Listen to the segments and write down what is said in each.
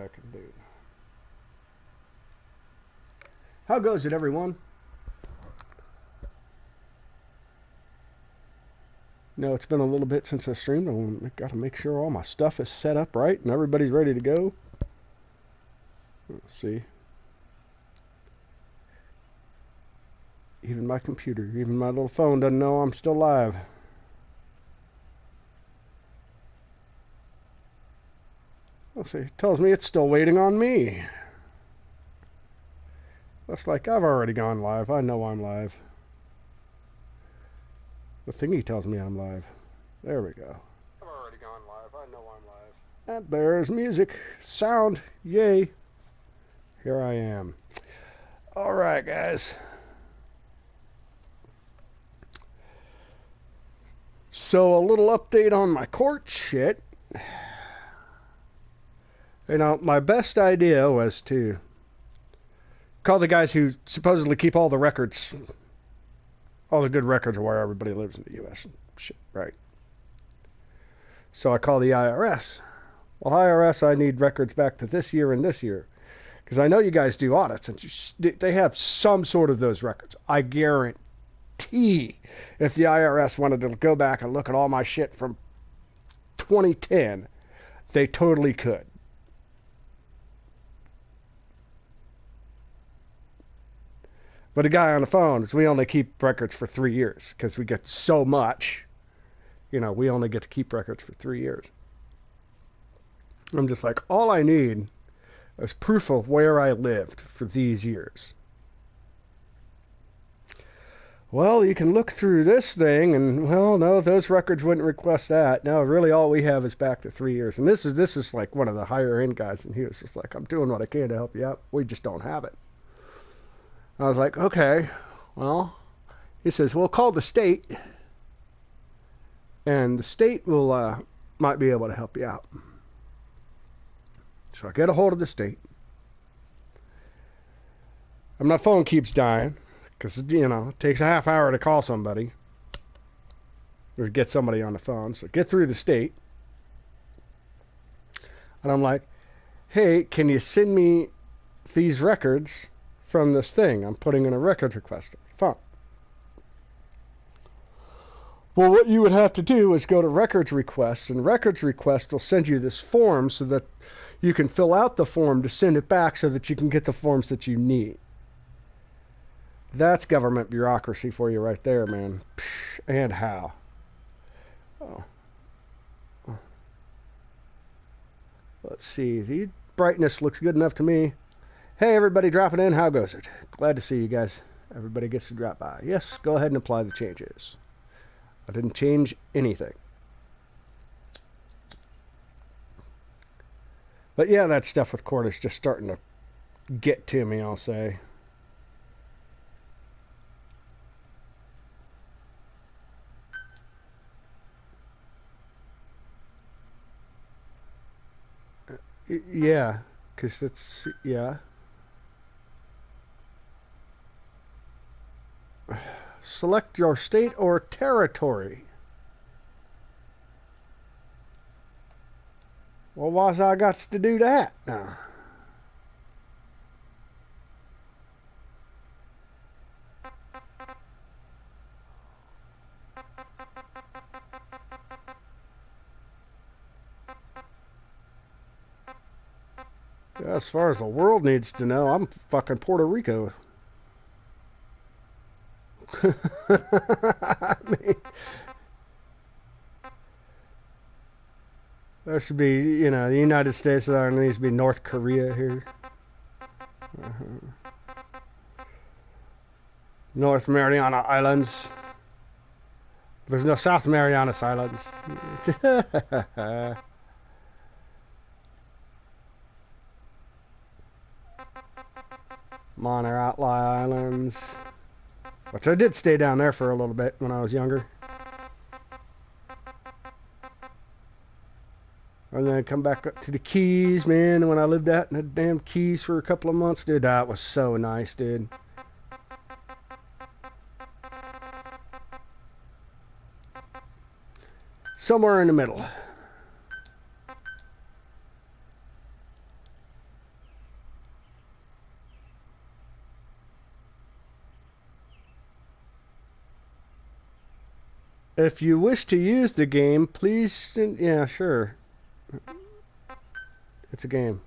I can do. How goes it, everyone? No, it's been a little bit since I streamed. I've got to make sure all my stuff is set up right and everybody's ready to go. Let's see. Even my computer, even my little phone doesn't know I'm still live. Let's see. It tells me it's still waiting on me. Looks like I've already gone live. I know I'm live. The thingy tells me I'm live. There we go. I've already gone live. I know I'm live. And there's music. Sound. Yay. Here I am. All right, guys. So a little update on my court shit. You know, my best idea was to call the guys who supposedly keep all the records, all the good records of where everybody lives in the U.S. and shit, right? So I call the IRS. Well, IRS, I need records back to this year and this year. Because I know you guys do audits, and they have some sort of those records. I guarantee if the IRS wanted to go back and look at all my shit from 2010, they totally could. But the guy on the phone is we only keep records for 3 years because we get so much. You know, we only get to keep records for 3 years. I'm just like, all I need is proof of where I lived for these years. Well, you can look through this thing and, well, no, those records wouldn't request that. No, really all we have is back to 3 years. And this is like one of the higher end guys, and he was just like, I'm doing what I can to help you out. We just don't have it. I was like, okay, well, he says, well, call the state, and the state will might be able to help you out. So I get a hold of the state, and my phone keeps dying because, you know, it takes a half hour to call somebody or get somebody on the phone. So I get through the state, and I'm like, hey, can you send me these records from this thing? I'm putting in a records request on the phone. Well, what you would have to do is go to records requests, and records request will send you this form so that you can fill out the form to send it back so that you can get the forms that you need. That's government bureaucracy for you right there, man. And how? Oh. Let's see. The brightness looks good enough to me. Hey, everybody dropping in. How goes it? Glad to see you guys. Everybody gets to drop by. Yes, go ahead and apply the changes. I didn't change anything. But yeah, that stuff with court is just starting to get to me, I'll say. Yeah, because it's, yeah. Select your state or territory. Well, why's I got to do that now? Yeah, as far as the world needs to know, I'm fucking Puerto Rico. I mean, there should be, you know, the United States. There needs to be North Korea here. North Mariana Islands. There's no South Marianas Islands. Minor Outlier Islands. Which I did stay down there for a little bit when I was younger. And then come back up to the Keys, man. When I lived out in the damn Keys for a couple of months, dude, that was so nice, dude. Somewhere in the middle. If you wish to use the game, please... Yeah, sure. It's a game.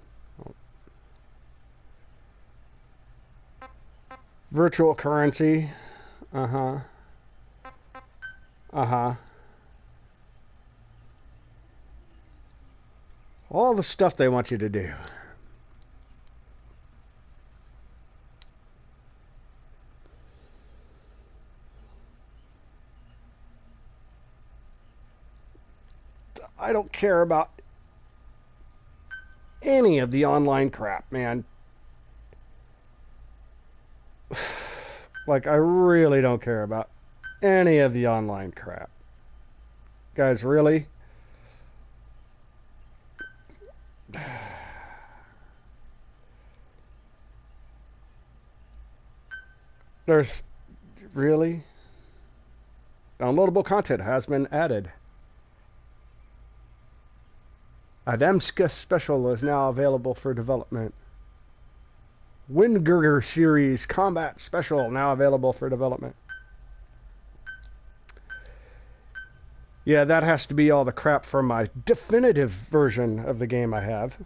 Virtual currency. Uh-huh. Uh-huh. All the stuff they want you to do. I don't care about any of the online crap, man. Like, I really don't care about any of the online crap. Guys, really? There's... Really? Downloadable content has been added. Adamska Special is now available for development. Wingurger Series Combat Special now available for development. Yeah, that has to be all the crap from my definitive version of the game I have.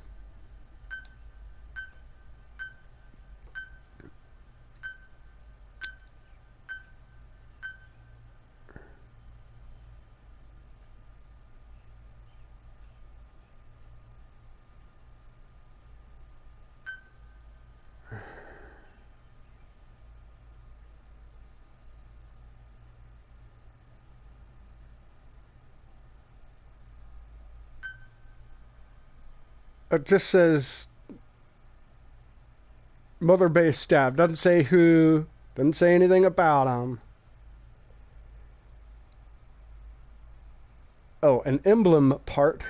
It just says Mother Base staff. Doesn't say who. Doesn't say anything about them. Oh, an emblem part.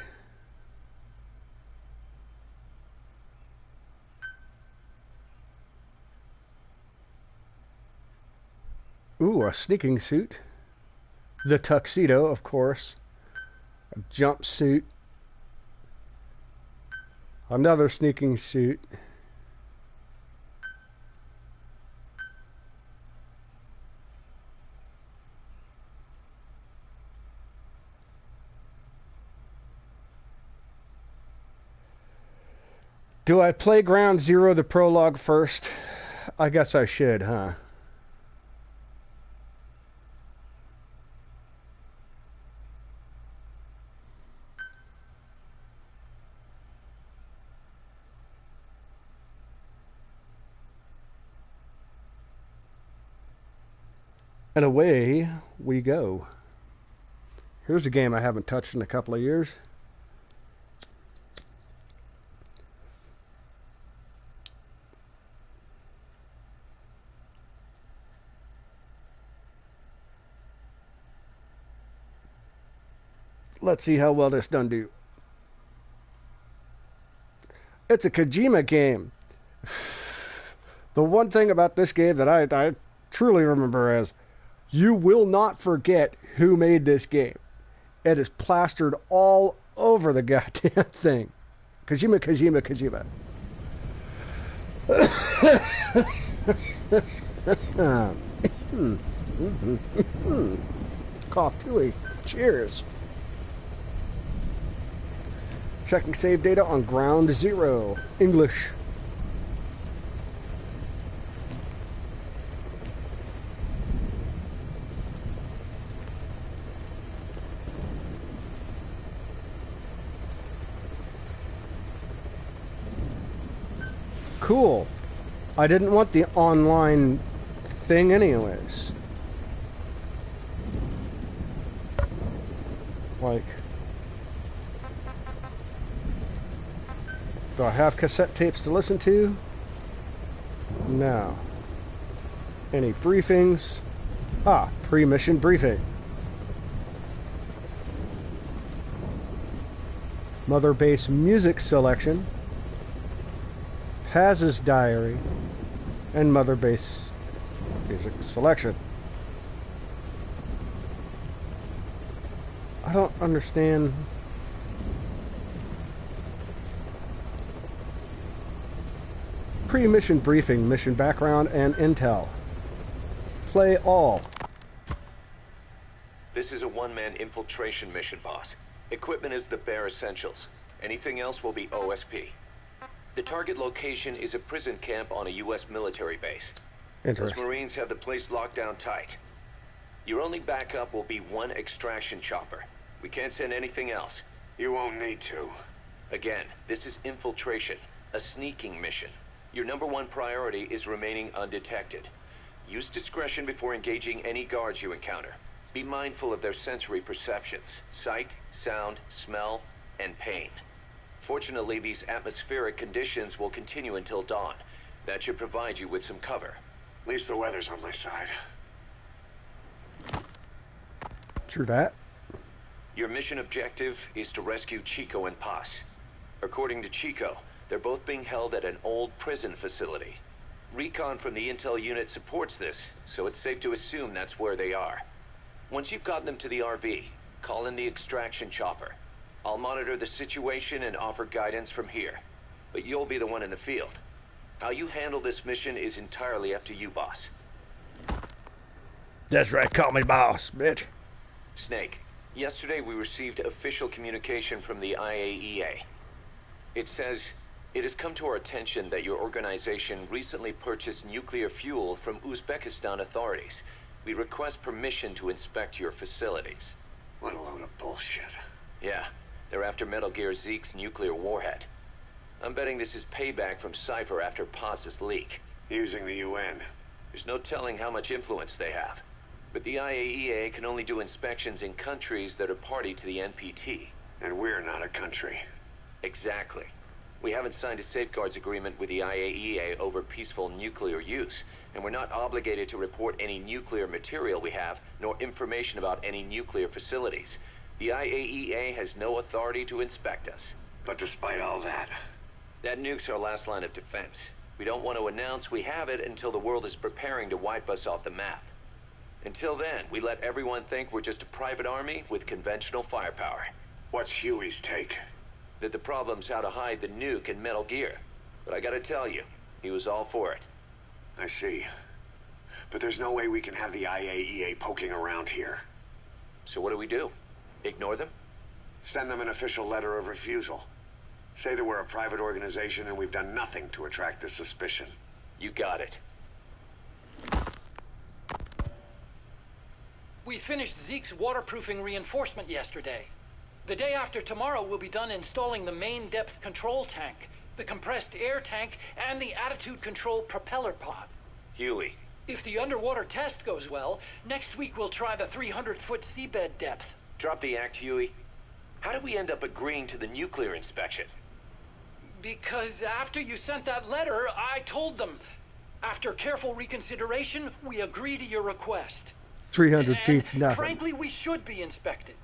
Ooh, a sneaking suit. The tuxedo, of course. A jumpsuit. Another sneaking suit. Do I play Ground Zero, the prologue, first? I guess I should, huh? And away we go. Here's a game I haven't touched in a couple of years. Let's see how well this done do. It's a Kojima game. The one thing about this game that I truly remember is you will not forget who made this game. It is plastered all over the goddamn thing. Kojima, Kojima, Kojima. Cough tooey. Cheers. Checking save data on Ground Zero. English. Cool. I didn't want the online thing anyways. Like... Do I have cassette tapes to listen to? No. Any briefings? Ah, pre-mission briefing. Mother Base music selection. Paz's diary. And Mother Base music selection. I don't understand... Pre-mission briefing, mission background, and intel. Play all. This is a one-man infiltration mission, boss. Equipment is the bare essentials. Anything else will be OSP. The target location is a prison camp on a U.S. military base. Those Marines have the place locked down tight. Your only backup will be one extraction chopper. We can't send anything else. You won't need to. Again, this is infiltration, a sneaking mission. Your #1 priority is remaining undetected. Use discretion before engaging any guards you encounter. Be mindful of their sensory perceptions: sight, sound, smell, and pain. Fortunately, these atmospheric conditions will continue until dawn. That should provide you with some cover. At least the weather's on my side. True that. Your mission objective is to rescue Chico and Paz. According to Chico, they're both being held at an old prison facility. Recon from the intel unit supports this, so it's safe to assume that's where they are. Once you've gotten them to the RV, call in the extraction chopper. I'll monitor the situation and offer guidance from here, but you'll be the one in the field. How you handle this mission is entirely up to you, boss. That's right, call me boss, bitch. Snake, yesterday we received official communication from the IAEA. It says, it has come to our attention that your organization recently purchased nuclear fuel from Uzbekistan authorities. We request permission to inspect your facilities. What a load of bullshit. Yeah, they're after Metal Gear Zeke's nuclear warhead. I'm betting this is payback from Cypher after Paz's leak. Using the UN. There's no telling how much influence they have. But the IAEA can only do inspections in countries that are party to the NPT. And we're not a country. Exactly. We haven't signed a safeguards agreement with the IAEA over peaceful nuclear use, and we're not obligated to report any nuclear material we have, nor information about any nuclear facilities. The IAEA has no authority to inspect us. But despite all that... That nuke's our last line of defense. We don't want to announce we have it until the world is preparing to wipe us off the map. Until then, we let everyone think we're just a private army with conventional firepower. What's Huey's take? That the problem's how to hide the nuke in Metal Gear. But I gotta tell you, he was all for it. I see. But there's no way we can have the IAEA poking around here. So what do? Ignore them? Send them an official letter of refusal. Say that we're a private organization and we've done nothing to attract this suspicion. You got it. We finished Zeke's waterproofing reinforcement yesterday. The day after tomorrow, we'll be done installing the main depth control tank, the compressed air tank, and the attitude control propeller pod. Huey. If the underwater test goes well, next week we'll try the 300-foot seabed depth. Drop the act, Huey. How did we end up agreeing to the nuclear inspection? Because after you sent that letter, I told them. After careful reconsideration, we agree to your request. 300 feet's nothing. Frankly, we should be inspected.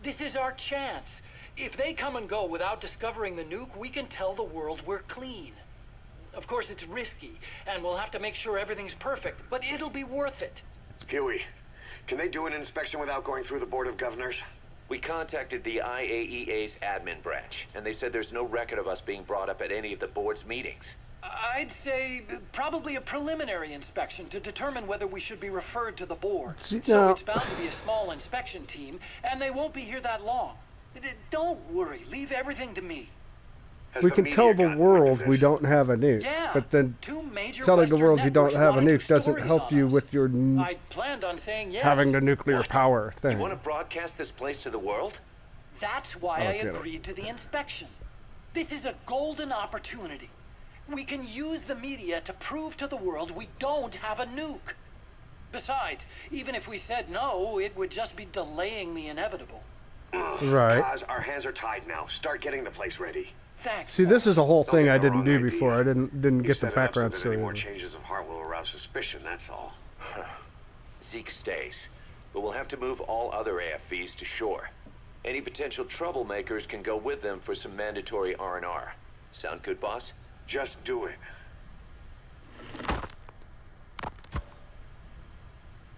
This is our chance. If they come and go without discovering the nuke, we can tell the world we're clean. Of course, it's risky, and we'll have to make sure everything's perfect, but it'll be worth it. Huey, can they do an inspection without going through the Board of Governors? We contacted the IAEA's admin branch, and they said there's no record of us being brought up at any of the board's meetings. I'd say probably a preliminary inspection to determine whether we should be referred to the board. So it's bound to be a small inspection team, and they won't be here that long. Don't worry, leave everything to me. We can tell the world we don't have a nuke, but then telling the world you don't have a nuke doesn't help you with your I planned on saying yes. having the nuclear power thing. You want to broadcast this place to the world? That's why I agreed to the inspection. This is a golden opportunity. We can use the media to prove to the world we don't have a nuke. Besides, even if we said no, it would just be delaying the inevitable. Right. Kaz, our hands are tied now. Start getting the place ready. Thanks. See, this is a whole thing I didn't do before. I didn't get the background so story. Any more changes of heart will arouse suspicion, that's all. Zeke stays, but we'll have to move all other AFVs to shore. Any potential troublemakers can go with them for some mandatory R&R. Sound good, boss? Just do it.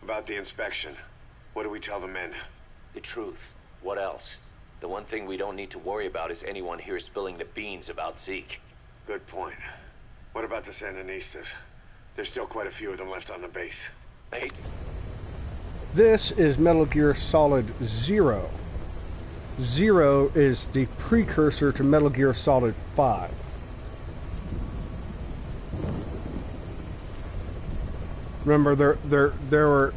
About the inspection, what do we tell the men? The truth. What else? The one thing we don't need to worry about is anyone here spilling the beans about Zeke. Good point. What about the Sandinistas? There's still quite a few of them left on the base. I hate... This is Metal Gear Solid Zero. Zero is the precursor to Metal Gear Solid 5. Remember, there were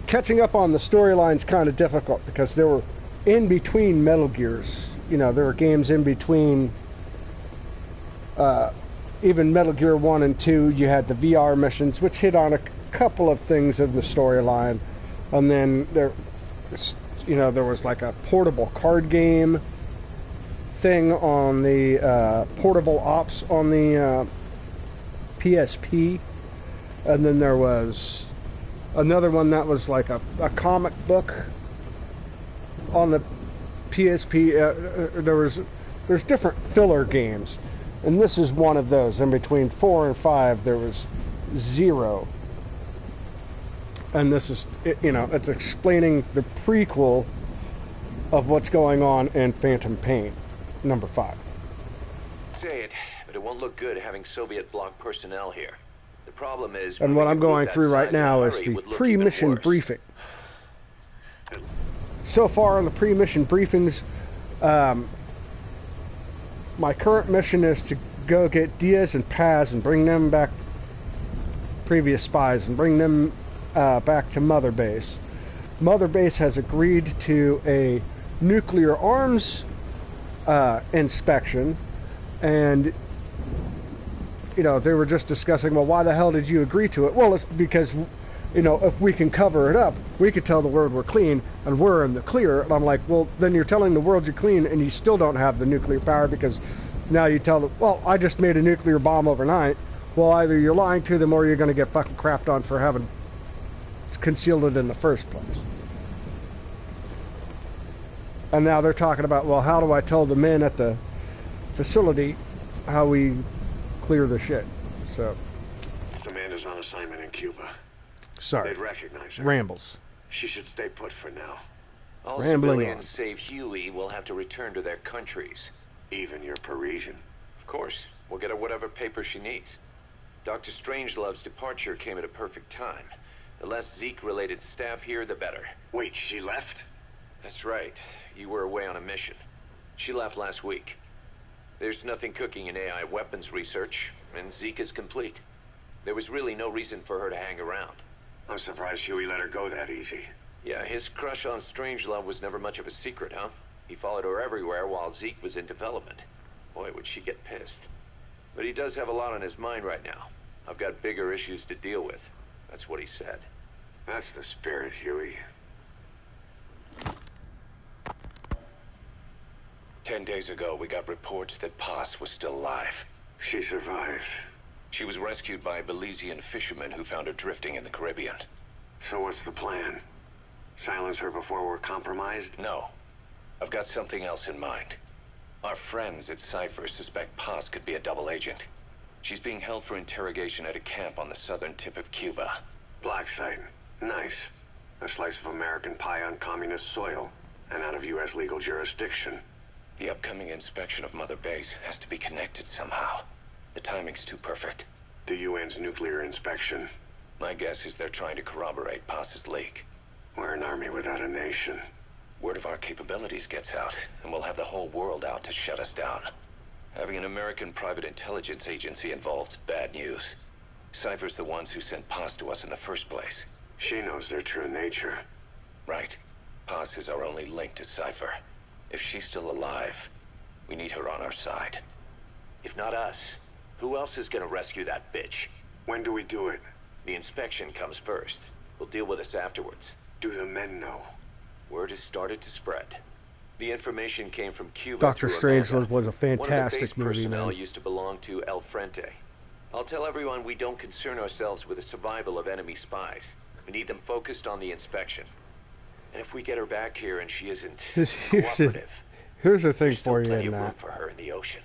catching up on the storyline's kind of difficult because there were in between Metal Gears. You know, there were games in between. Even Metal Gear 1 and 2, you had the VR missions, which hit on a couple of things of the storyline, and then there was like a portable card game thing on the portable ops on the PSP, and then there was another one that was like a comic book on the PSP. There's different filler games, and this is one of those. In between 4 and 5, there was Zero. And this is, it's explaining the prequel of what's going on in Phantom Pain, number 5. Say it, but it won't look good having Soviet bloc personnel here. The problem is... And what I'm going through right now is the pre-mission briefing. So far in the pre-mission briefings, my current mission is to go get Diaz and Paz and bring them back, previous spies, and bring them back to Mother Base. Mother Base has agreed to a nuclear arms inspection, and they were just discussing, well, why the hell did you agree to it? Well, it's because if we can cover it up, we could tell the world we're clean and we're in the clear. And I'm like, well, then you're telling the world you're clean and you still don't have the nuclear power, because now you tell them, well, I just made a nuclear bomb overnight. Well, either you're lying to them or you're going to get fucking crapped on for having concealed it in the first place. And now they're talking about, well, how do I tell the men at the facility how we clear the shit? So Amanda's on assignment in Cuba. Sorry. They'd recognize her. Rambles. She should stay put for now. All Rambling civilians on. save Huey will have to return to their countries. Even your Parisian. Of course, we'll get her whatever paper she needs. Dr. Strangelove's departure came at a perfect time. The less Zeke-related staff here, the better. Wait, she left? That's right. You were away on a mission. She left last week. There's nothing cooking in AI weapons research, and Zeke is complete. There was really no reason for her to hang around. I'm surprised Huey let her go that easy. Yeah, his crush on Strangelove was never much of a secret, huh? He followed her everywhere while Zeke was in development. Boy, would she get pissed. But he does have a lot on his mind right now. I've got bigger issues to deal with. That's what he said. That's the spirit, Huey. 10 days ago, we got reports that Paz was still alive. She survived. She was rescued by Belizean fishermen who found her drifting in the Caribbean. So what's the plan? Silence her before we're compromised? No. I've got something else in mind. Our friends at Cypher suspect Paz could be a double agent. She's being held for interrogation at a camp on the southern tip of Cuba. Black site. Nice. A slice of American pie on communist soil, and out of U.S. legal jurisdiction. The upcoming inspection of Mother Base has to be connected somehow. The timing's too perfect. The UN's nuclear inspection. My guess is they're trying to corroborate Paz's leak. We're an army without a nation. Word of our capabilities gets out, and we'll have the whole world out to shut us down. Having an American private intelligence agency involved's bad news. Cypher's the ones who sent Paz to us in the first place. She knows their true nature. Right. Paz is our only link to Cypher. If she's still alive, we need her on our side. If not us, who else is gonna rescue that bitch? When do we do it? The inspection comes first. We'll deal with us afterwards. Do the men know? Word has started to spread. The information came from Cuba. Dr. Strangelove was a One fantastic of the base movie, personnel man. used to belong to El Frente. I'll tell everyone we don't concern ourselves with the survival of enemy spies. We need them focused on the inspection. And if we get her back here and she isn't cooperative, Here's the thing there's still for you plenty in of room that. for her in the ocean.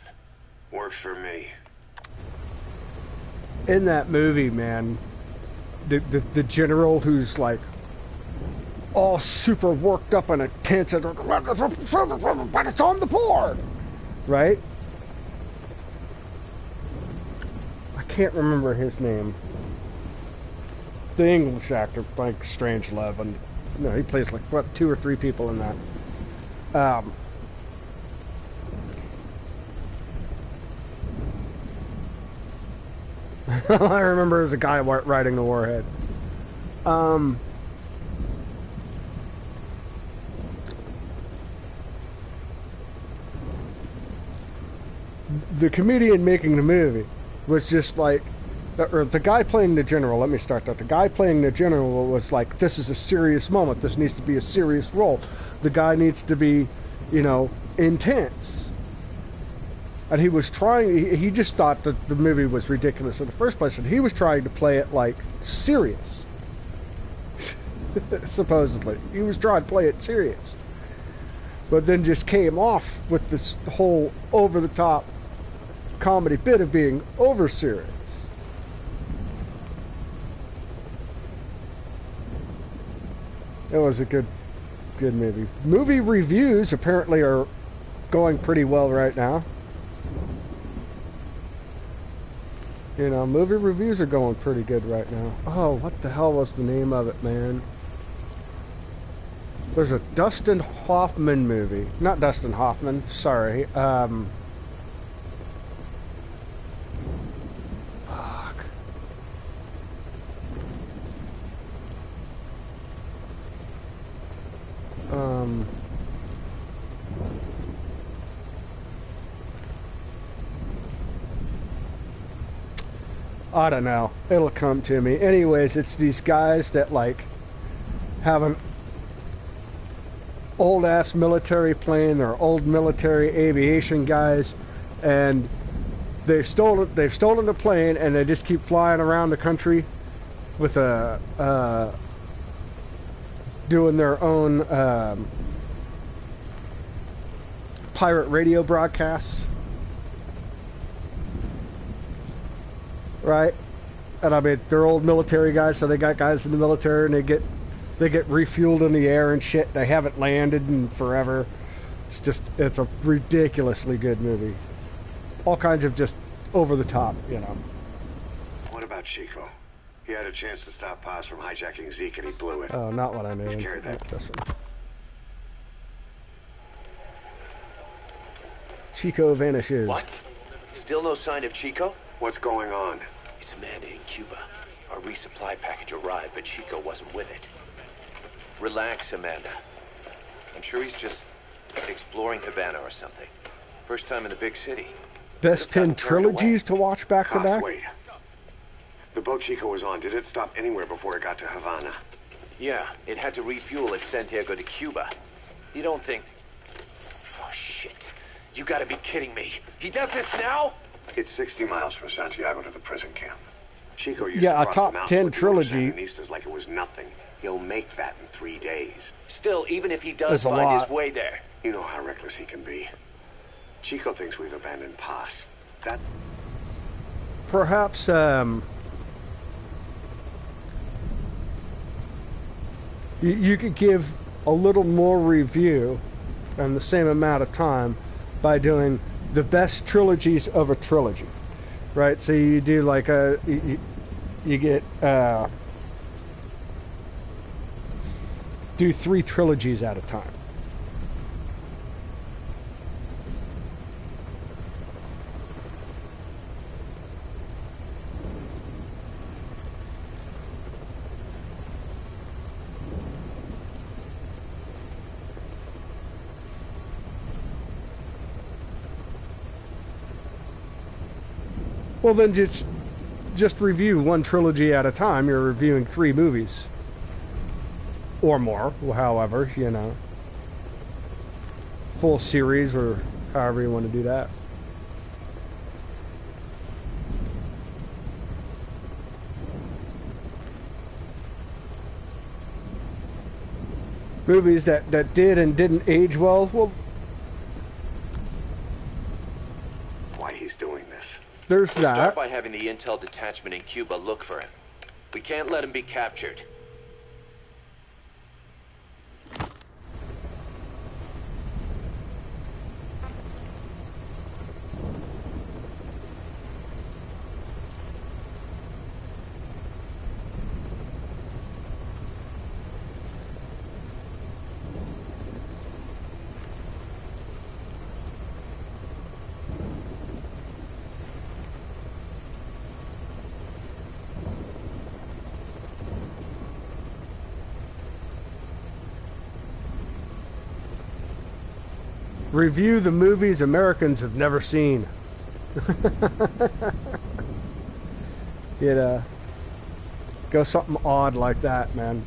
Works for me. In that movie, man, the general who's like all super worked up and tense and but it's on the board, right? I can't remember his name. the English actor playing Strangelove, and he plays like what 2 or 3 people in that. I remember as a guy riding the Warhead. The comedian making the movie was just like, or the guy playing the general, let me start that. The guy playing the general was like, this is a serious moment. This needs to be a serious role. The guy needs to be, intense. And he was trying, he just thought that the movie was ridiculous in the first place, and he was trying to play it like serious. Supposedly. He was trying to play it serious. But then just came off with this whole over-the-top comedy bit of being over-serious. It was a good movie. Movie reviews apparently are going pretty well right now. Movie reviews are going pretty good right now. Oh, what the hell was the name of it, man? There's a Dustin Hoffman movie. Not Dustin Hoffman, sorry. Fuck. I don't know. It'll come to me. Anyways, it's these guys that have an old ass military plane. They're old military aviation guys, and they've stolen the plane, and they just keep flying around the country with doing their own pirate radio broadcasts. Right? And I mean, they're old military guys, so they got guys in the military, and they get refueled in the air and shit. They haven't landed in forever. It's a ridiculously good movie. All kinds of just over the top, What about Chico? He had a chance to stop Paz from hijacking Zeke, and he blew it. Oh, not what I mean. Carried that. This one. Chico vanishes. What? Still no sign of Chico? What's going on? It's Amanda in Cuba. Our resupply package arrived, but Chico wasn't with it. Relax, Amanda. I'm sure he's just exploring Havana or something. First time in the big city. Best 10 trilogies to watch back to back? Wait. The boat Chico was on, did it stop anywhere before it got to Havana? Yeah, it had to refuel at Santiago de Cuba. You don't think... Oh, shit. You gotta be kidding me. He does this now? It's 60 miles from Santiago to the prison camp. Chico used a to cross top the mountains 10 with trilogy. Sandinistas like it was nothing. He'll make that in 3 days. Still, even if he does There's a find lot. his way there. You know how reckless he can be. Chico thinks we've abandoned Paz. That... Perhaps, you could give a little more review in the same amount of time by doing the best trilogies of a trilogy, right? So you do like you get do 3 trilogies at a time. Well, then just review 1 trilogy at a time. You're reviewing 3 movies. Or more, however, Full series, or however you want to do that. Movies that did and didn't age well, Why he's doing this. there's Start that. by having the intel detachment in Cuba look for him. We can't let him be captured. Review the movies Americans have never seen. It go something odd like that, man.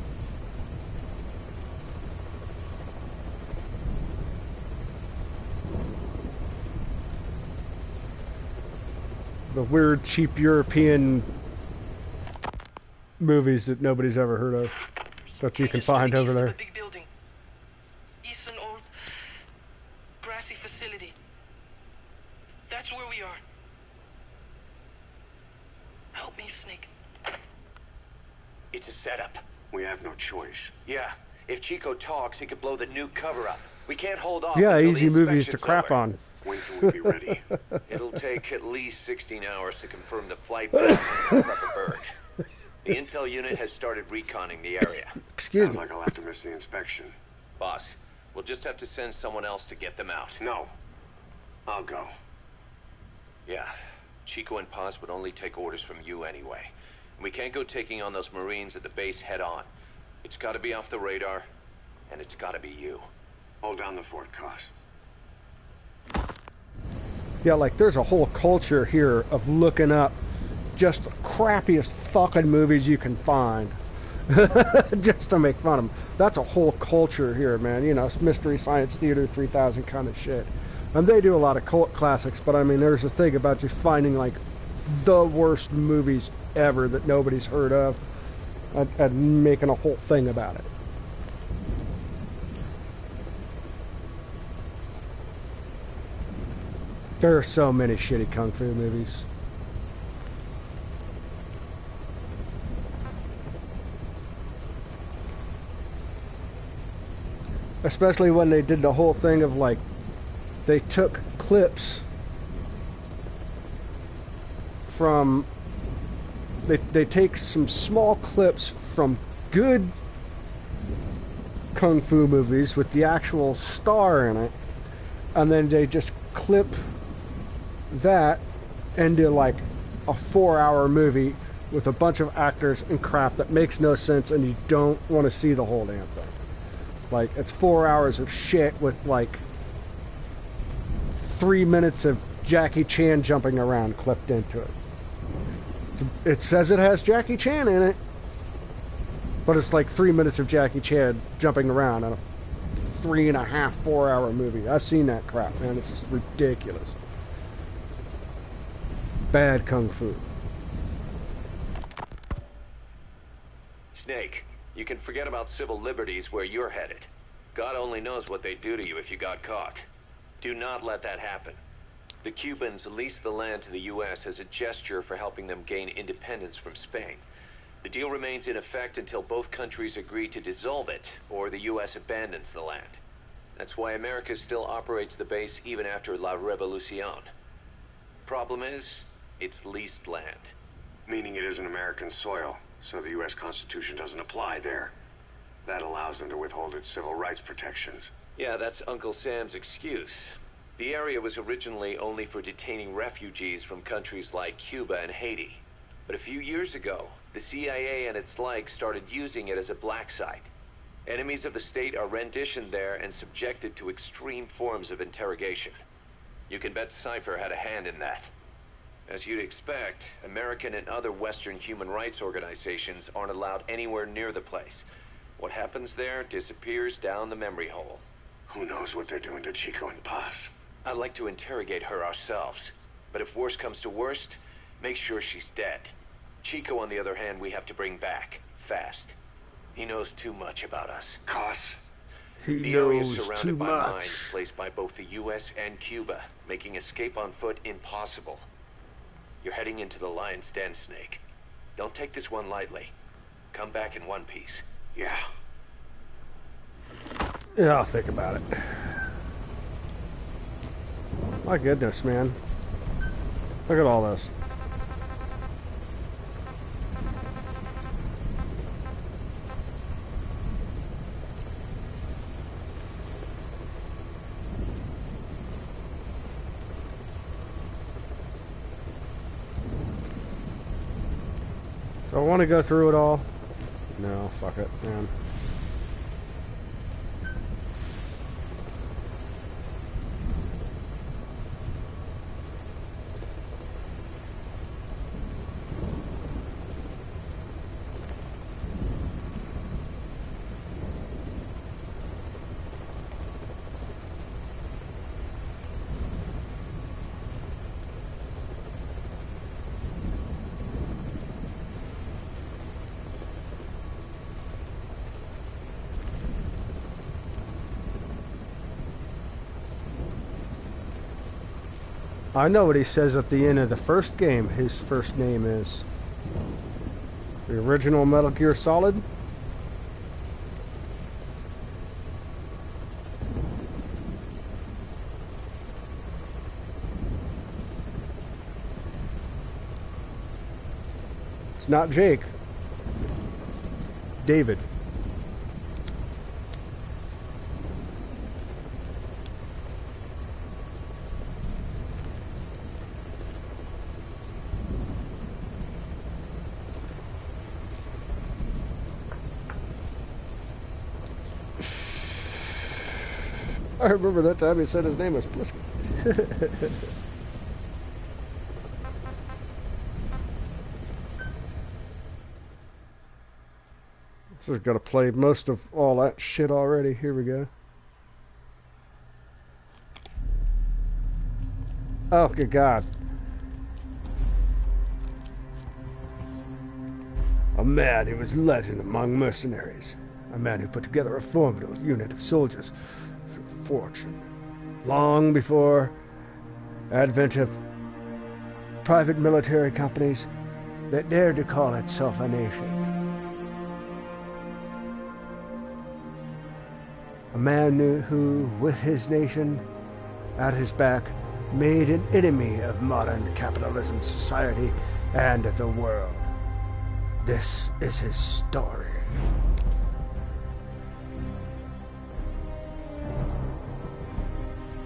The weird, cheap European movies that nobody's ever heard of that you can find over there. Big building. East an old grassy facility. That's where we are. Help me, Snake. It's a setup. We have no choice. Yeah. If Chico talks, he could blow the nuke cover up. We can't hold off. Yeah, until easy the movies to inspection's crap over. on. When can we be ready? It'll take at least 16 hours to confirm the flight plan and prep a bird. The intel unit has started reconning the area. Excuse Sounds me. like I'll have to miss the inspection. Boss, we'll just have to send someone else to get them out. No. I'll go. Yeah. Chico and Paz would only take orders from you anyway. We can't go taking on those Marines at the base head on. It's gotta be off the radar, and it's gotta be you. Hold down the fort, Cos. Yeah, like there's a whole culture here of looking up just the crappiest fucking movies you can find just to make fun of them. That's a whole culture here, man. You know, Mystery Science Theater 3000 kind of shit. And they do a lot of cult classics, but I mean, there's a thing about just finding like the worst movies ever that nobody's heard of and making a whole thing about it. There are so many shitty kung fu movies. Especially when they did the whole thing of like, they took clips from, they take some small clips from good kung fu movies with the actual star in it, and then they just clip that into like a 4-hour movie with a bunch of actors and crap that makes no sense, and you don't want to see the whole damn thing. Like, it's 4 hours of shit with like 3 minutes of Jackie Chan jumping around clipped into it. It says it has Jackie Chan in it, but it's like 3 minutes of Jackie Chan jumping around in a 3.5, 4-hour movie. I've seen that crap, man. This is ridiculous. Bad kung fu. Snake, you can forget about civil liberties where you're headed. God only knows what they'd do to you if you got caught. Do not let that happen. The Cubans leased the land to the U.S. as a gesture for helping them gain independence from Spain. The deal remains in effect until both countries agree to dissolve it, or the U.S. abandons the land. That's why America still operates the base even after La Revolucion. Problem is, it's leased land. Meaning it isn't American soil, so the U.S. Constitution doesn't apply there. That allows them to withhold its civil rights protections. Yeah, that's Uncle Sam's excuse. The area was originally only for detaining refugees from countries like Cuba and Haiti. But a few years ago, the CIA and its like started using it as a black site. Enemies of the state are renditioned there and subjected to extreme forms of interrogation. You can bet Cypher had a hand in that. As you'd expect, American and other Western human rights organizations aren't allowed anywhere near the place. What happens there disappears down the memory hole. Who knows what they're doing to Chico and Paz? I'd like to interrogate her ourselves. But if worst comes to worst, make sure she's dead. Chico, on the other hand, we have to bring back, fast. He knows too much about us. Cos? The area is surrounded by mines placed by both the U.S. and Cuba, making escape on foot impossible. You're heading into the lion's den, Snake. Don't take this one lightly. Come back in one piece. Yeah. Yeah, I'll think about it. My goodness, man. Look at all this. So I want to go through it all. No, fuck it, man. I know what he says at the end of the first game. His first name is the original Metal Gear Solid. It's not Jake. David. I remember that time he said his name was Pliskin. This is gonna play most of all that shit already. Here we go. Oh, good God. A man who was legend among mercenaries. A man who put together a formidable unit of soldiers for fortune. Long before advent of private military companies that dared to call itself a nation. A man who, with his nation at his back, made an enemy of modern capitalism, society, and the world. This is his story.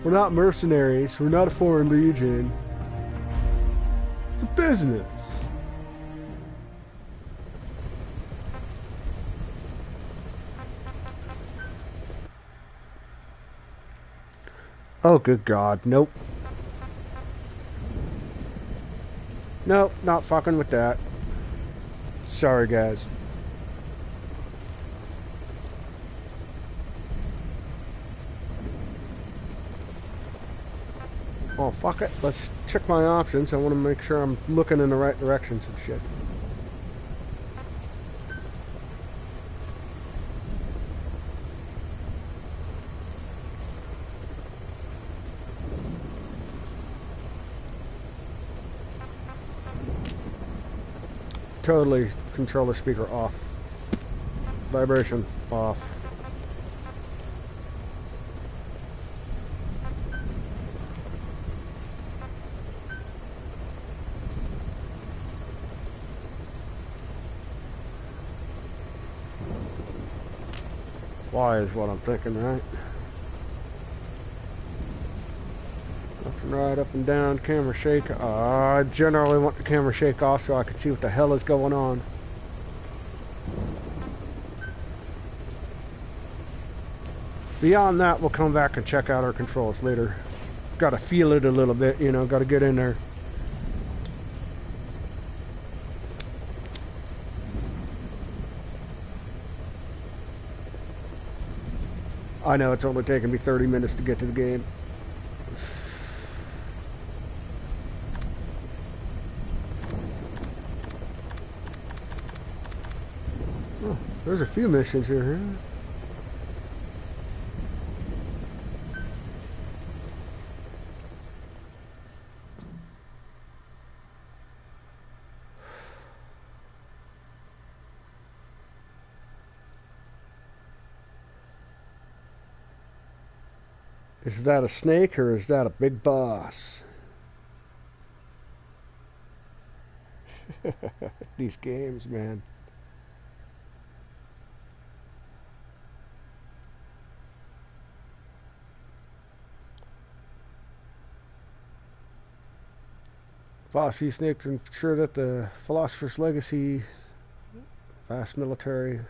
We're not mercenaries. We're not a foreign legion. It's a business. Oh, good God. Nope. Nope, not fucking with that. Sorry, guys. Oh, fuck it. Let's check my options. I want to make sure I'm looking in the right directions and shit. Totally controller speaker off. Vibration off. Why is what I'm thinking, right? Left and right, up and down, camera shake. I generally want the camera shake off so I can see what the hell is going on. Beyond that, we'll come back and check out our controls later. Got to feel it a little bit, you know, got to get in there. I know it's only taken me 30 minutes to get to the game. Oh, there's a few missions here, huh? Is that a snake or is that a big boss? These games, man. Boss, these snakes ensure that the Philosopher's Legacy, vast military,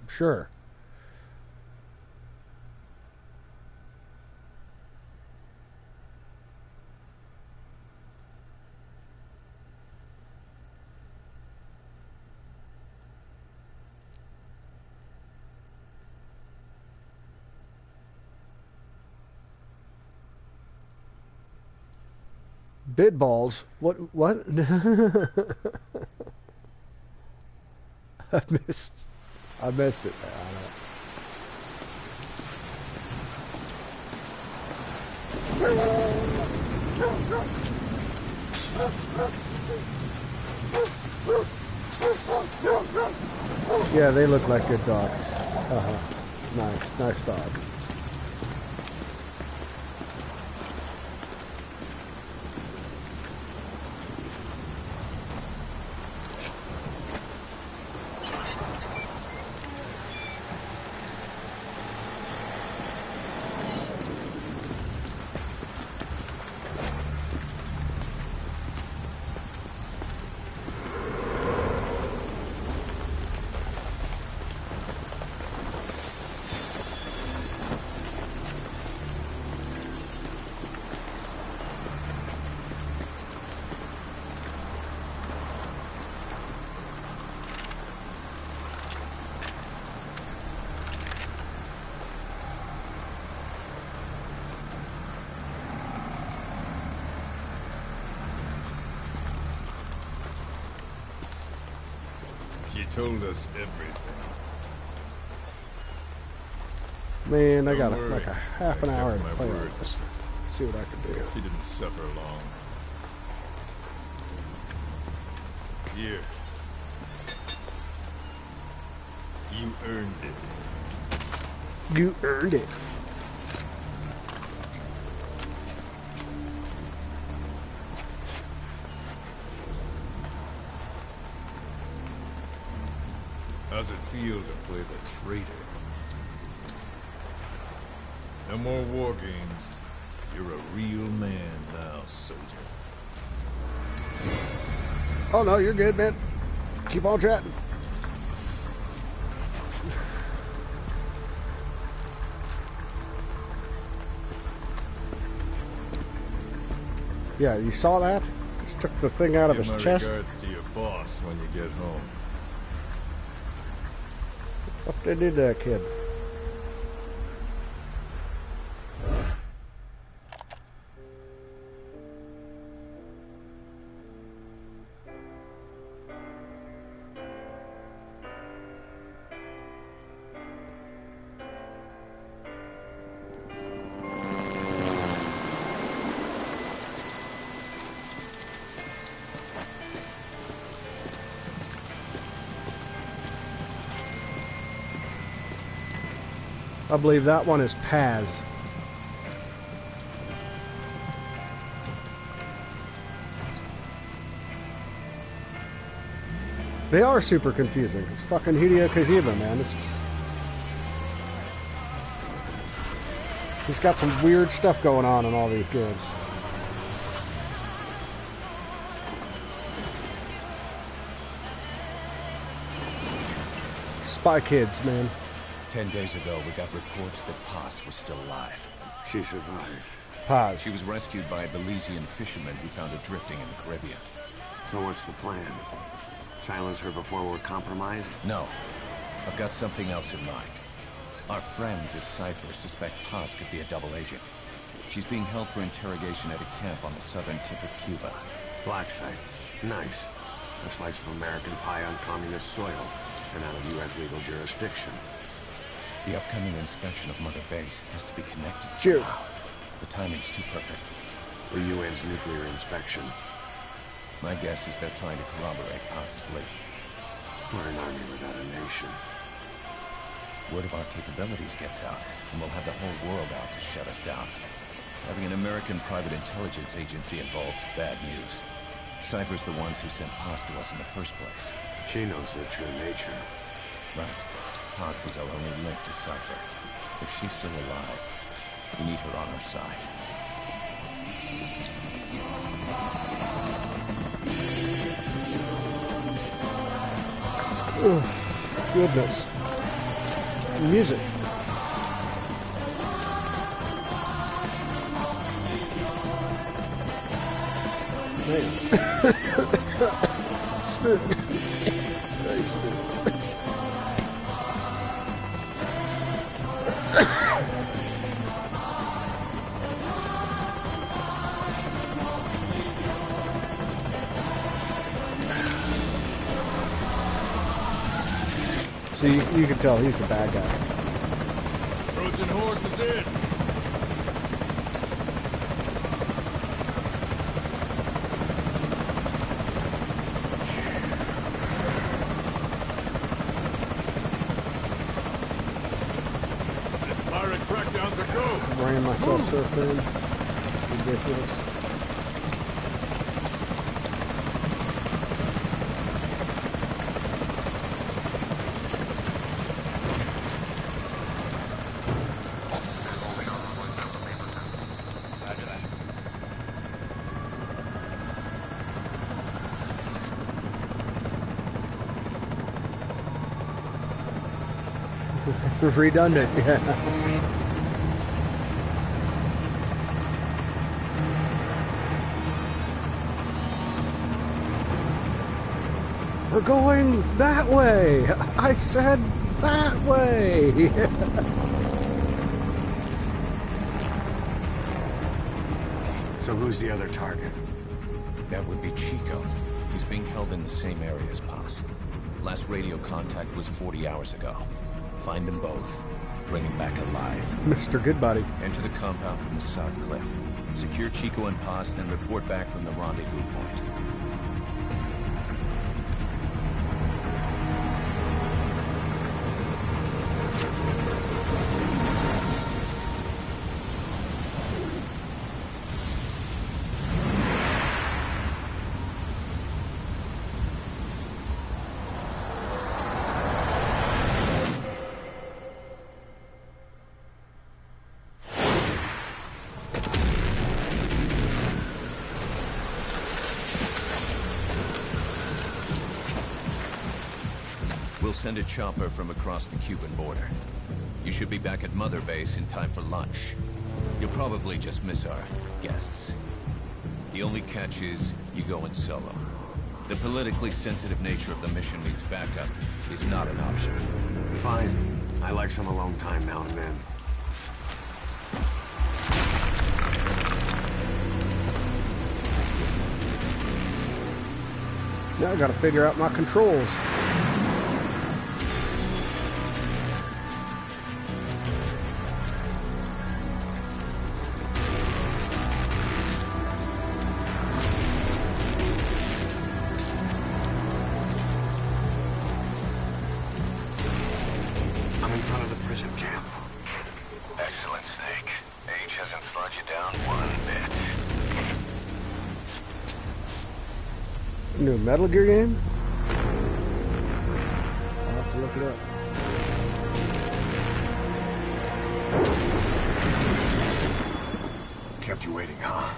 sure. Bid balls? What? I missed it. Yeah, they look like good dogs. Nice dog. She told us everything. Man, I got Don't worry. like a half an I hour kept to my play word. with this. See what I can do. She didn't suffer long. Here. You earned it. You earned it. How's it feel to play the traitor? No more war games. You're a real man now, soldier. Oh no, you're good, man. Keep on chatting. Yeah, you saw that? Just took the thing out of Give his my chest. regards to your boss when you get home. What they did to that kid? I believe that one is Paz. They are super confusing. It's fucking Hideo Kojima, man. He's got some weird stuff going on in all these games. Spy Kids, man. 10 days ago, we got reports that Paz was still alive. She survived. Paz. She was rescued by a Belizean fisherman who found her drifting in the Caribbean. So what's the plan? Silence her before we're compromised? No, I've got something else in mind. Our friends at Cypher suspect Paz could be a double agent. She's being held for interrogation at a camp on the southern tip of Cuba. Black site. Nice. A slice of American pie on communist soil and out of U.S. legal jurisdiction. The upcoming inspection of Mother Base has to be connected Cheers. somehow. The timing's too perfect. The UN's nuclear inspection. My guess is they're trying to corroborate Paz's leak. We're an army without a nation. Word of our capabilities gets out, and we'll have the whole world out to shut us down. Having an American private intelligence agency involved's bad news. Cypher's the ones who sent Paz to us in the first place. She knows their true nature. Right. Paz is our only link to Cypher. If she's still alive, we need her on our side. Oh, goodness. Music. Man. Smooth. Very smooth. So you can tell he's a bad guy. Trojan horse is in. ran myself so thin. It's ridiculous. Redundant, yeah. We're going that way. I said that way. So who's the other target? That would be Chico. He's being held in the same area as Paz. Last radio contact was 40 hours ago. Find them both. Bring him back alive. Mr. Goodbody. Enter the compound from the south cliff. Secure Chico and Paz, then report back from the rendezvous point. We'll send a chopper from across the Cuban border. You should be back at Mother Base in time for lunch. You'll probably just miss our guests. The only catch is you go in solo. The politically sensitive nature of the mission needs backup is not an option. Fine. I like some alone time now and then. Now I gotta figure out my controls. I'm in front of the prison camp. Excellent, Snake. Age hasn't slowed you down one bit. New Metal Gear game? I'll have to look it up. Kept you waiting, huh?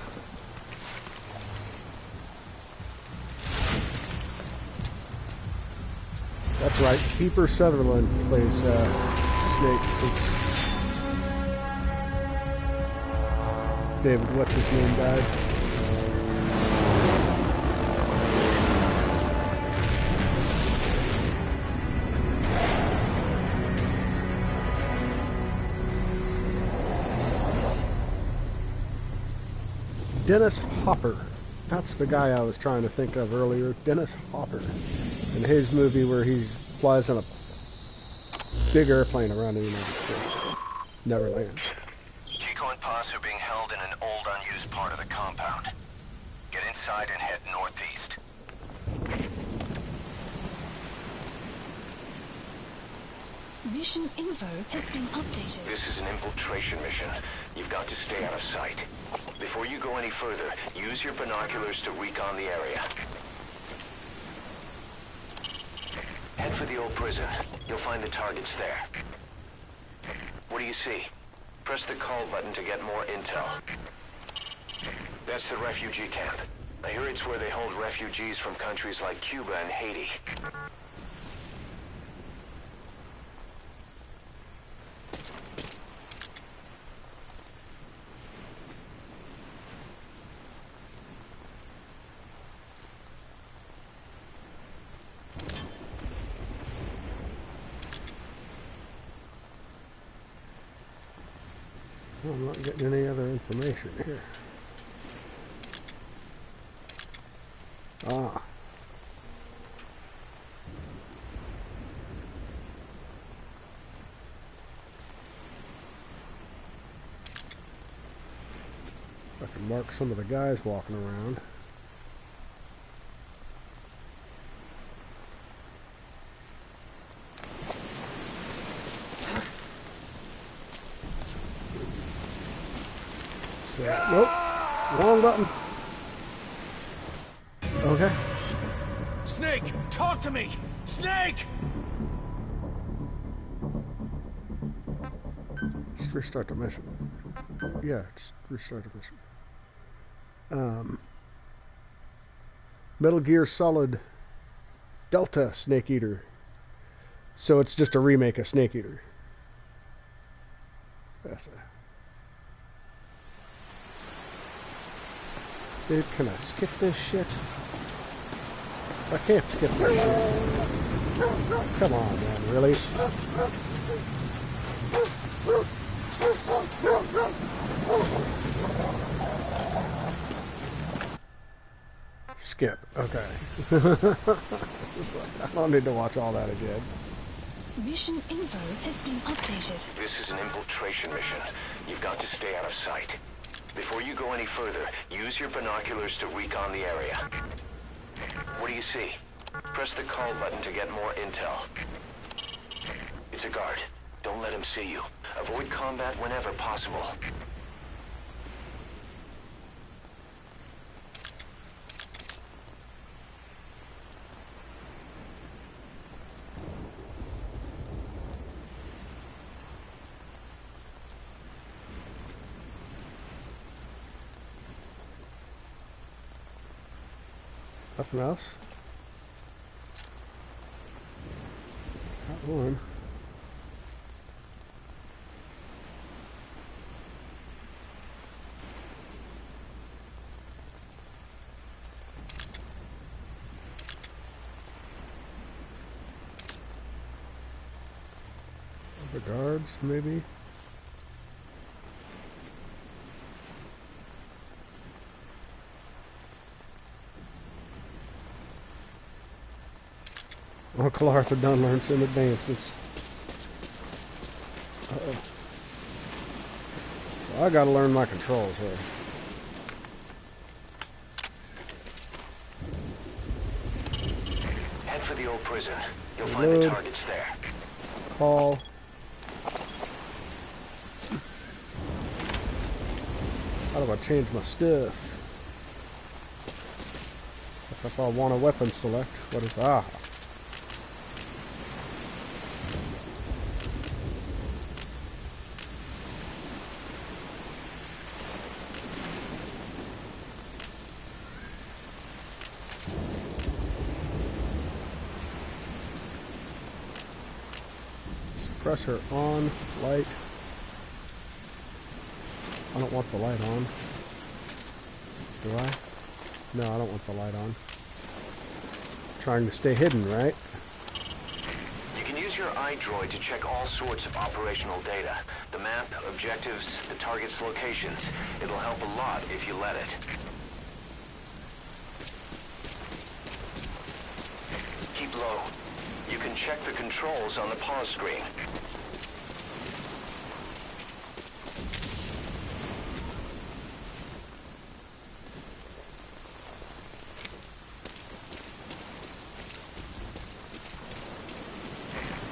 That's right, Kiefer Sutherland plays Snake. David, what's his name, died? Dennis Hopper. That's the guy I was trying to think of earlier. Dennis Hopper. In his movie where he flies on a big airplane around the United States. Never lands. Chico and Paz are being held in an old unused part of the compound. Get inside and head northeast. Mission info has been updated. This is an infiltration mission. You've got to stay out of sight. Before you go any further, use your binoculars to recon the area. Head for the old prison. You'll find the targets there. What do you see? Press the call button to get more intel. That's the refugee camp. I hear it's where they hold refugees from countries like Cuba and Haiti. I'm not getting any other information here. Ah. I can mark some of the guys walking around. Nope. Wrong button. Okay. Snake, talk to me! Snake! Just restart the mission. Yeah, just restart the mission. Metal Gear Solid Delta Snake Eater. So it's just a remake of Snake Eater. That's it. Dude, can I skip this shit? I can't skip this shit. Come on, man, really? Skip, okay. I don't need to watch all that again. Mission info has been updated. This is an infiltration mission. You've got to stay out of sight. Before you go any further, use your binoculars to recon the area. What do you see? Press the call button to get more intel. It's a guard. Don't let him see you. Avoid combat whenever possible. Nothing else? Got one. The guards, maybe? Uncle Arthur done learned some advancements. Uh-oh. So I gotta learn my controls here. Head for the old prison. You'll find the targets there. Call. How do I change my stuff? If I want a weapon select, what is suppressor on, light. I don't want the light on. Do I? No, I don't want the light on. Trying to stay hidden, right? You can use your iDroid to check all sorts of operational data. The map, objectives, the target's locations. It'll help a lot if you let it. Keep low. You can check the controls on the pause screen.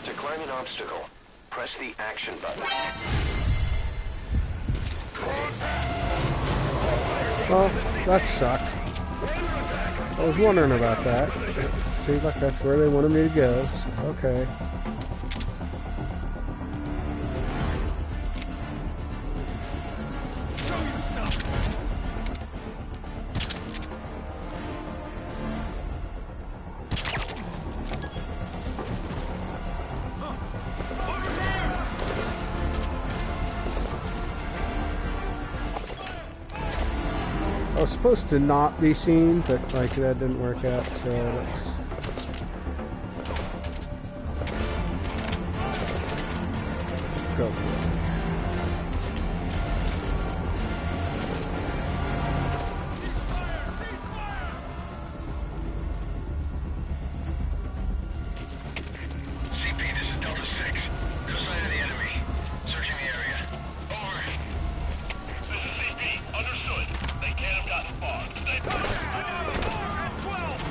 To climb an obstacle, press the action button. Well, that sucked. I was wondering about that. Seems like that's where they wanted me to go. So, okay. I was supposed to not be seen, but like that didn't work out, so let's go for it. CP, this is Delta 6. No sign of the enemy. Searching the area. Over. This is CP. Understood. They can't have gotten far. Stay put. I'm out of 4 at 12.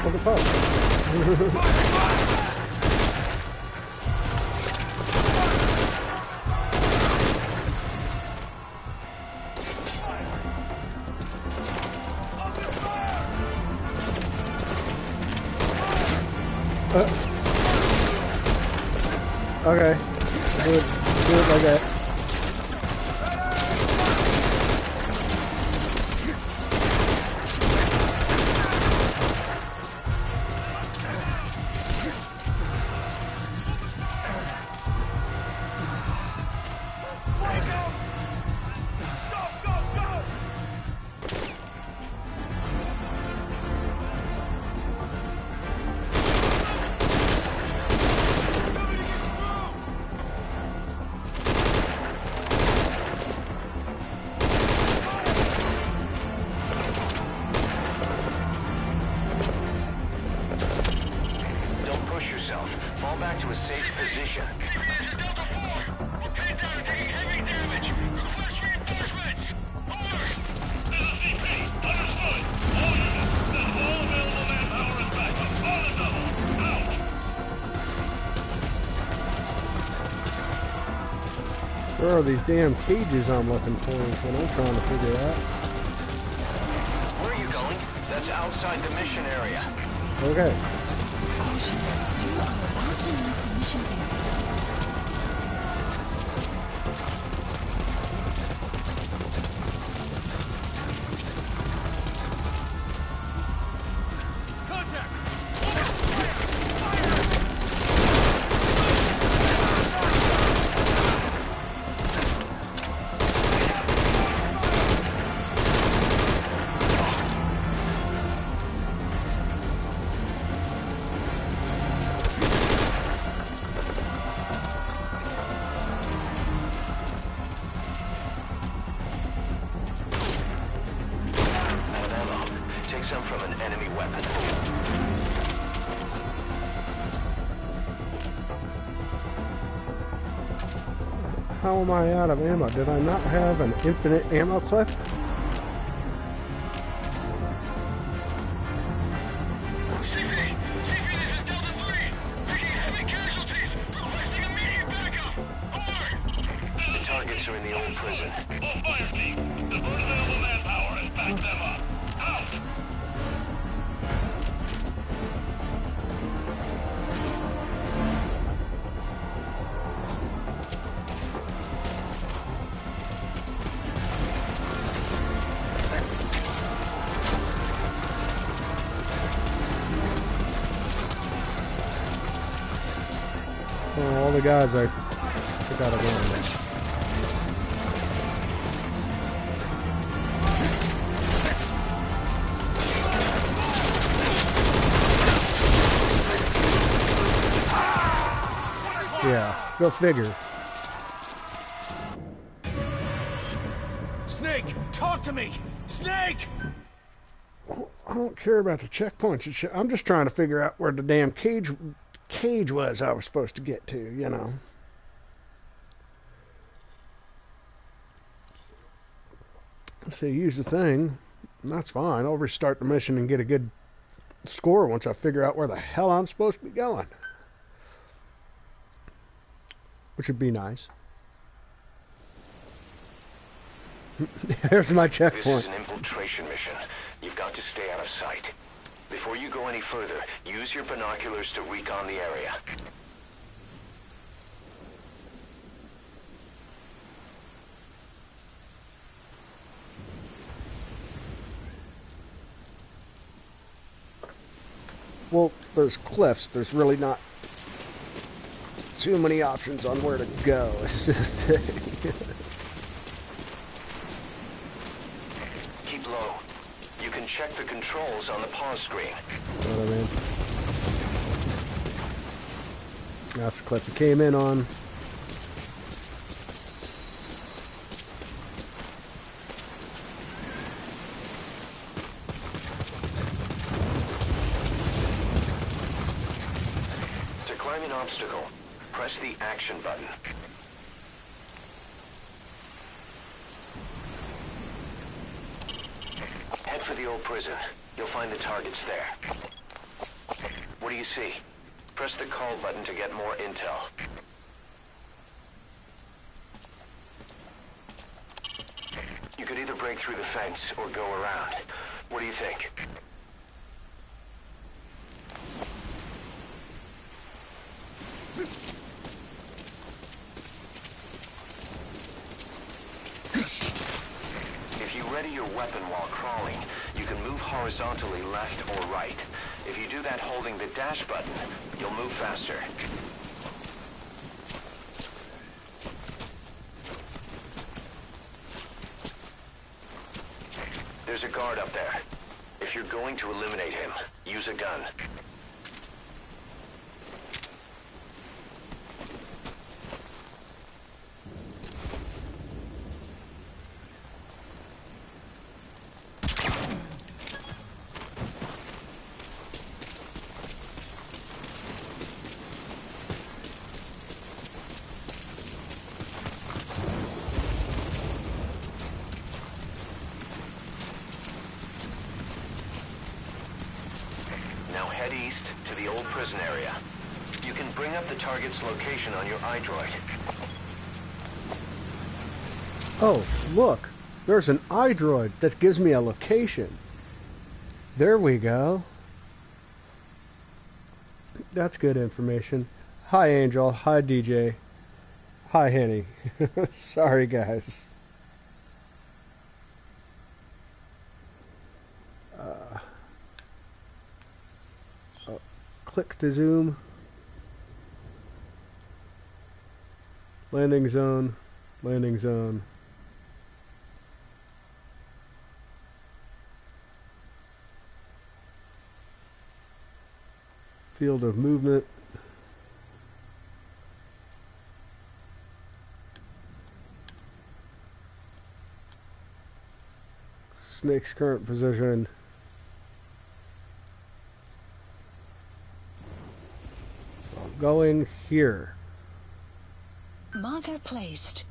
What the fuck? Okay. Do it like that. Fall back to a safe position. Delta 4! We're pinned down and taking heavy damage. Request reinforcements! Over! This is CP. Understood. All units, send all available manpower as backup. On the double. Out! Where are these damn cages I'm looking for is what I'm trying to figure out. Where are you going? That's outside the mission area. Okay. Caution, you are about to leave the mission area. Take some from an enemy weapon. How am I out of ammo? Did I not have an infinite ammo clip? CP! This is Delta 3! Taking heavy casualties! Requesting immediate backup! Over! The targets are in the old prison. All fire team! Divert available manpower and back them up! Out! Oh, all the guys I forgot to run. Yeah, go figure. Snake, talk to me! Snake! I don't care about the checkpoints and shit. I'm just trying to figure out where the damn cage was I was supposed to get to, you know. So use the thing. That's fine. I'll restart the mission and get a good score once I figure out where the hell I'm supposed to be going. Which would be nice. There's my This checkpoint. is an infiltration mission. You've got to stay out of sight. Before you go any further, use your binoculars to recon the area. Well, there's cliffs. There's really not too many options on where to go. Keep low. You can check the controls on the pause screen. You know what I mean? That's the cliff we came in on. To climb an obstacle, press the action button. Head for the old prison. You'll find the targets there. What do you see? Press the call button to get more intel. You could either break through the fence or go around. What do you think? If you ready your weapon while crawling, you can move horizontally left or right. If you do that holding the dash button, you'll move faster. There's a guard up there. If you're going to eliminate him, use a gun. Now head east to the old prison area. You can bring up the target's location on your iDroid. Oh, look. There's an iDroid that gives me a location. There we go. That's good information. Hi, Angel. Hi, DJ. Hi, Henny. Sorry, guys. Click to zoom. Landing zone. Landing zone. Field of movement. Snake's current position. Going here. Marker placed.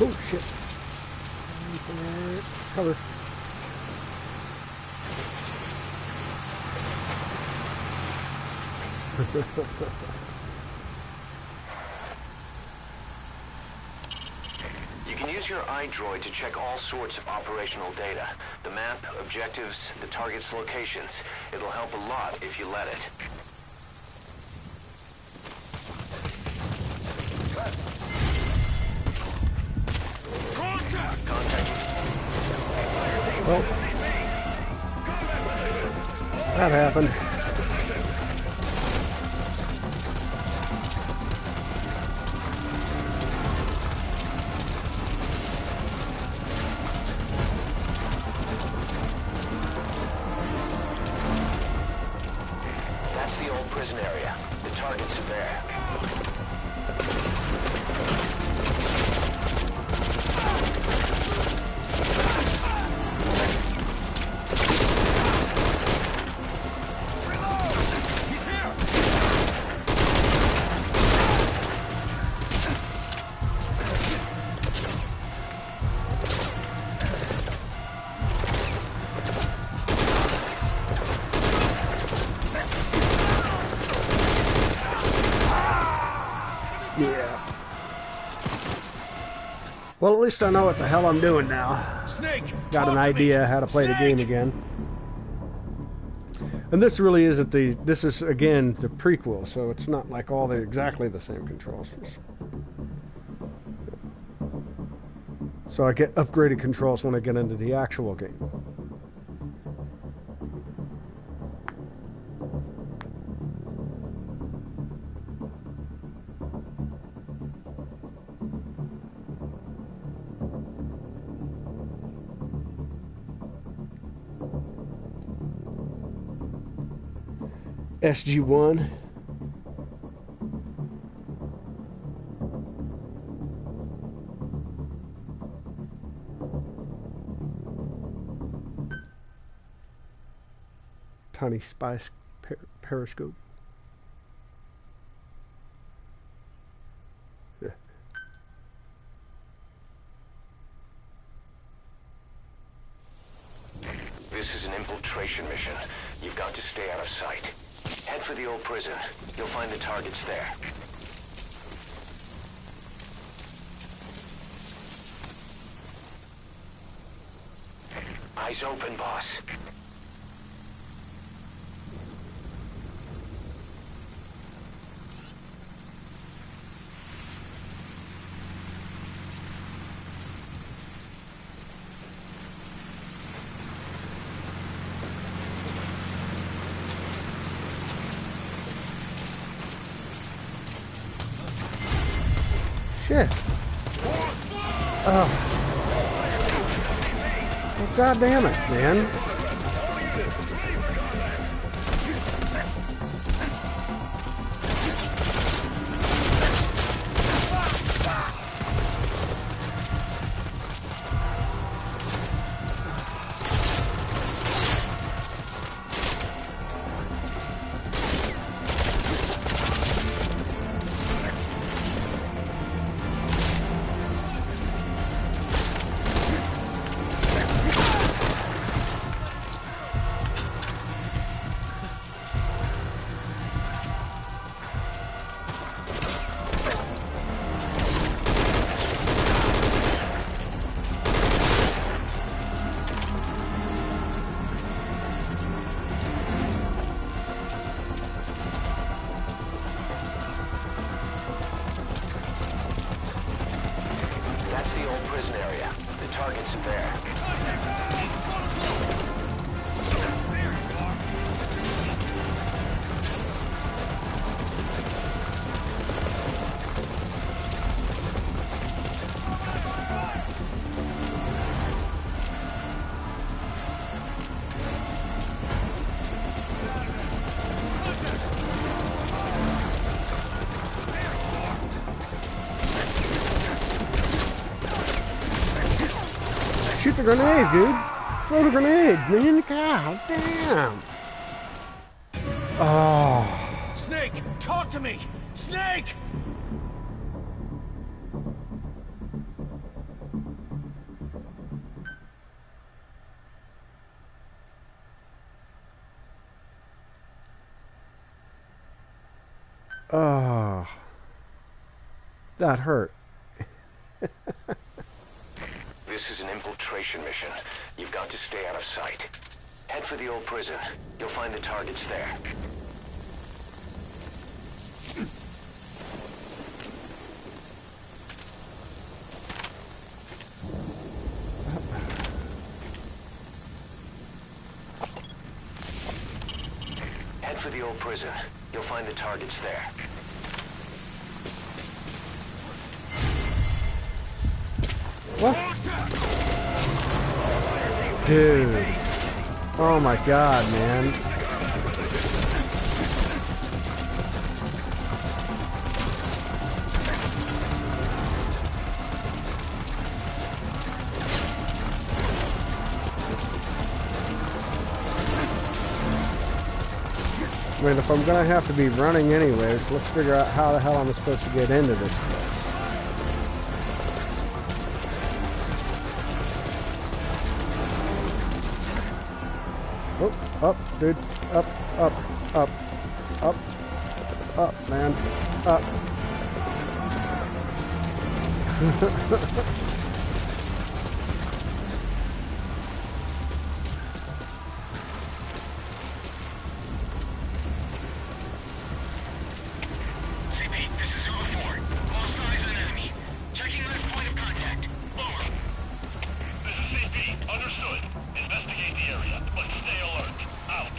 Oh shit. Cover. You can use your iDroid to check all sorts of operational data. The map, objectives, the target's locations. It'll help a lot if you let it. Well, that happened. That's the old prison area. The targets are there. Yeah. Well, at least I know what the hell I'm doing now. Snake, Got an talk to me. idea how to play the game again. And this really isn't the... This is, again, the prequel, so it's not like all the exactly the same controls. So I get upgraded controls when I get into the actual game. SG-1. honey spice periscope. Yeah. This is an infiltration mission. You've got to stay out of sight. Head for the old prison. You'll find the targets there. Eyes open, boss. Shit. Oh. Well, God damn it, man. That's the old prison area. The targets are there. Shoot the grenade, dude. Throw the grenade, man. God damn. Oh. Snake, talk to me! Snake! Oh. That hurt. This is an infiltration mission. You've got to stay out of sight. Head for the old prison. You'll find the targets there. Head for the old prison. You'll find the targets there. What? Dude. Oh my god, man. I mean, if I'm gonna have to be running anyways, let's figure out how the hell I'm supposed to get into this place. Oh, up, dude. Up, up, up, up, up, man. Up. CP, this is Zulu 4. Lost eyes on enemy. Checking left point of contact. Over. This is CP. Understood. Investigate the area, but stay alert. Out.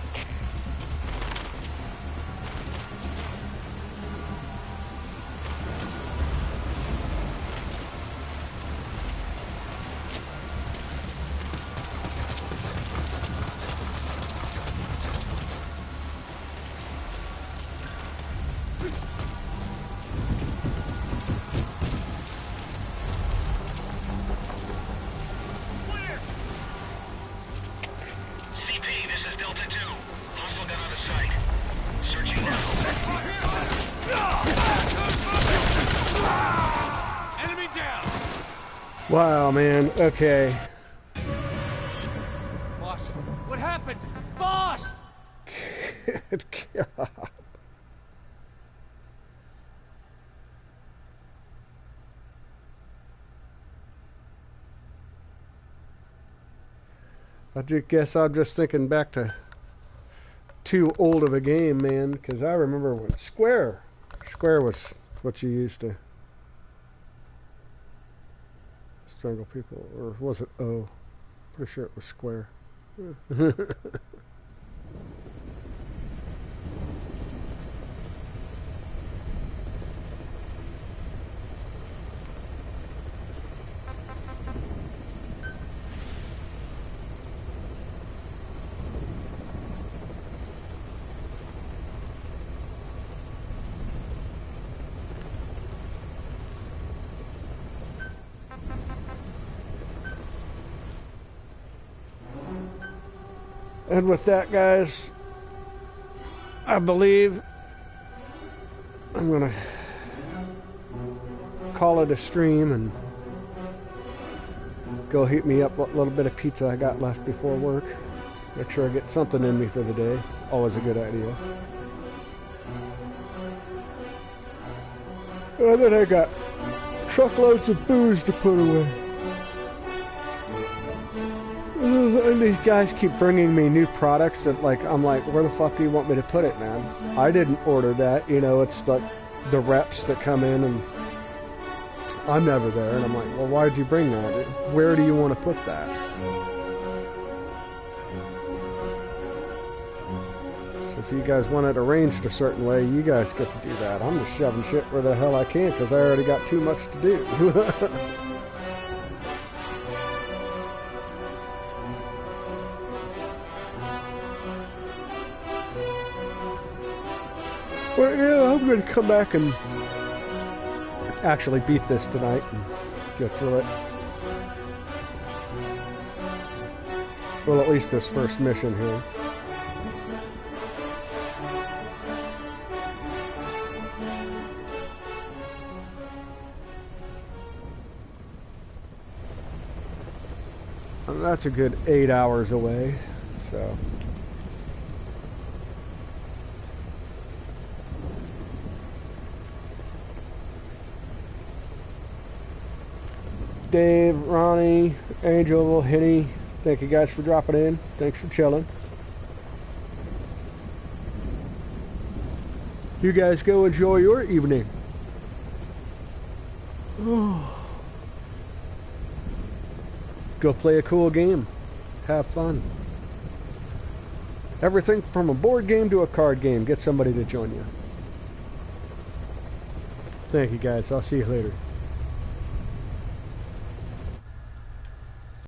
Wow, man. Okay. Boss, what happened? Boss! Good God. I just guess I'm just thinking back to too old of a game, man, because I remember when Square was what you used to strangle people, or was it O? Pretty sure it was Square. And with that, guys, I believe I'm gonna call it a stream and go heat me up what little bit of pizza I got left before work. Make sure I get something in me for the day. Always a good idea. And then I got truckloads of booze to put away. And these guys keep bringing me new products that, like, I'm like, where the fuck do you want me to put it, man? I didn't order that. You know, it's like the reps that come in and I'm never there. And I'm like, well, why'd you bring that? Where do you want to put that? So if you guys want it arranged a certain way, you guys get to do that. I'm just shoving shit where the hell I can because I already got too much to do. Well, yeah, I'm going to come back and actually beat this tonight and get through it. Well, at least this first mission here. And that's a good 8 hours away, so... Dave, Ronnie, Angel, Henny, thank you guys for dropping in. Thanks for chilling. You guys go enjoy your evening. Go play a cool game. Have fun. Everything from a board game to a card game. Get somebody to join you. Thank you guys. I'll see you later.